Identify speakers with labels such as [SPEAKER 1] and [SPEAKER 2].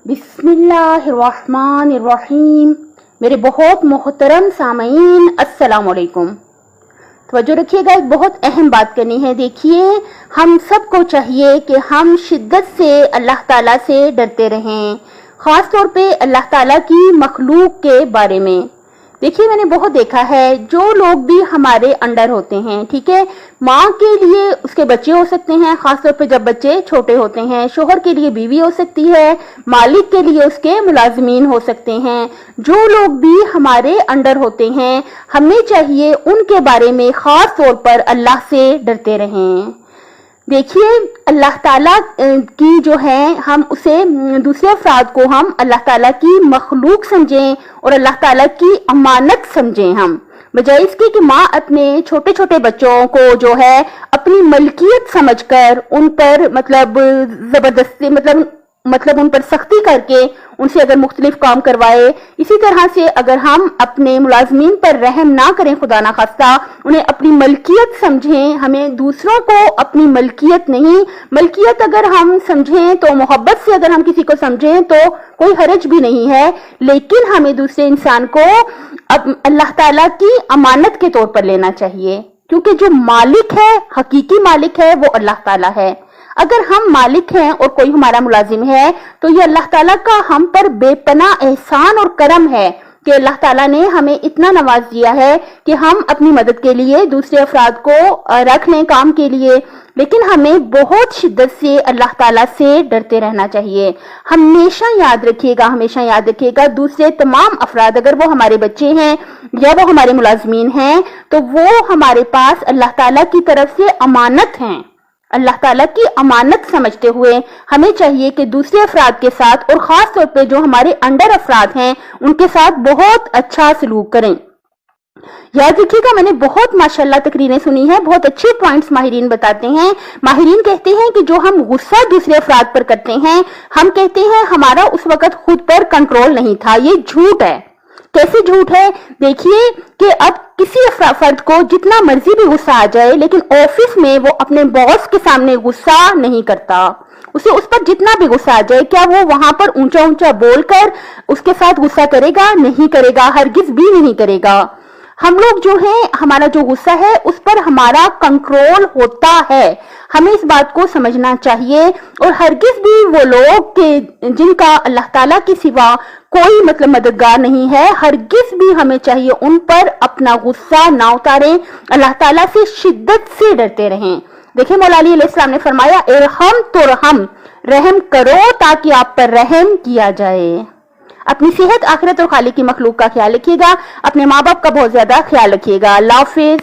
[SPEAKER 1] बिस्मिल्लाहिर्रहमानिर्रहीम। मेरे बहुत मोहतरम सामईन, अस्सलाम वालेकुम। तवज्जो रखिएगा, एक बहुत अहम बात करनी है। देखिए, हम सबको चाहिए कि हम शिद्दत से अल्लाह ताला से डरते रहें, खास तौर पे अल्लाह ताला की मखलूक के बारे में। देखिए, मैंने बहुत देखा है, जो लोग भी हमारे अंडर होते हैं, ठीक है, माँ के लिए उसके बच्चे हो सकते हैं, खासतौर पे जब बच्चे छोटे होते हैं, शोहर के लिए बीवी हो सकती है, मालिक के लिए उसके मुलाजमीन हो सकते हैं। जो लोग भी हमारे अंडर होते हैं, हमें चाहिए उनके बारे में खास तौर पर अल्लाह से डरते रहें। देखिए, अल्लाह ताला की जो है, हम उसे दूसरे अफराद को हम अल्लाह ताला की मखलूक समझें और अल्लाह ताला की अमानत समझें। हम बजाय इसके कि माँ अपने छोटे छोटे बच्चों को जो है अपनी मलकियत समझकर उन पर जबरदस्ती उन पर सख्ती करके उनसे अगर मुख्तलिफ काम करवाए, इसी तरह से अगर हम अपने मुलाजमीन पर रहम ना करें, खुदा ना खास्ता, उन्हें अपनी मलकियत समझें। हमें दूसरों को अपनी मलकियत नहीं, मलकियत अगर हम समझें तो मोहब्बत से अगर हम किसी को समझें तो कोई हरज भी नहीं है, लेकिन हमें दूसरे इंसान को अब अल्लाह ताला की अमानत के तौर पर लेना चाहिए, क्योंकि जो मालिक है, हकीकी मालिक है, वो अल्लाह ताला है। अगर हम मालिक हैं और कोई हमारा मुलाजिम है, तो ये अल्लाह ताला का हम पर बेपनाह एहसान और करम है कि अल्लाह ताला ने हमें इतना नवाज दिया है कि हम अपनी मदद के लिए दूसरे अफराद को रख लें काम के लिए। लेकिन हमें बहुत शिद्दत से अल्लाह ताला से डरते रहना चाहिए। हमेशा याद रखिएगा, दूसरे तमाम अफराद, अगर वो हमारे बच्चे हैं या वो हमारे मुलाजमीन हैं, तो वो हमारे पास अल्लाह ताला की तरफ से अमानत हैं। अल्लाह ताला की अमानत समझते हुए हमें चाहिए कि दूसरे अफराद के साथ और खास तौर पे जो हमारे अंडर अफराद हैं, उनके साथ बहुत अच्छा सलूक करें। याद रखिएगा, मैंने बहुत माशाल्लाह तकरीरें सुनी है, बहुत अच्छे पॉइंट्स माहिरीन बताते हैं। माहिरीन कहते हैं कि जो हम गुस्सा दूसरे अफराद पर करते हैं, हम कहते हैं हमारा उस वक्त खुद पर कंट्रोल नहीं था। ये झूठ है। कैसे झूठ है? देखिए कि अब किसी फर्द को जितना मर्जी भी गुस्सा आ जाए, लेकिन ऑफिस में वो अपने बॉस के सामने गुस्सा नहीं करता। उसे उस पर जितना भी गुस्सा आ जाए, क्या वो वहां पर ऊंचा ऊंचा बोलकर उसके साथ गुस्सा करेगा? नहीं करेगा, हरगिज भी नहीं करेगा। हम लोग जो हैं, हमारा जो गुस्सा है उस पर हमारा कंट्रोल होता है। हमें इस बात को समझना चाहिए। और हरगिज भी वो लोग के जिनका अल्लाह ताला के सिवा कोई मददगार नहीं है, हरगिज भी हमें चाहिए उन पर अपना गुस्सा ना उतारें, अल्लाह ताला से शिद्दत से डरते रहें। देखिए, मौला अली अलैहिस्सलाम ने फरमाया, इरहम तुरहम, रहम करो ताकि आप पर रहम किया जाए। अपनी सेहत, आखिरत और खालिक की मखलूक का ख्याल रखिएगा। अपने माँ बाप का बहुत ज्यादा ख्याल रखिएगा। अल्लाह हाफिज।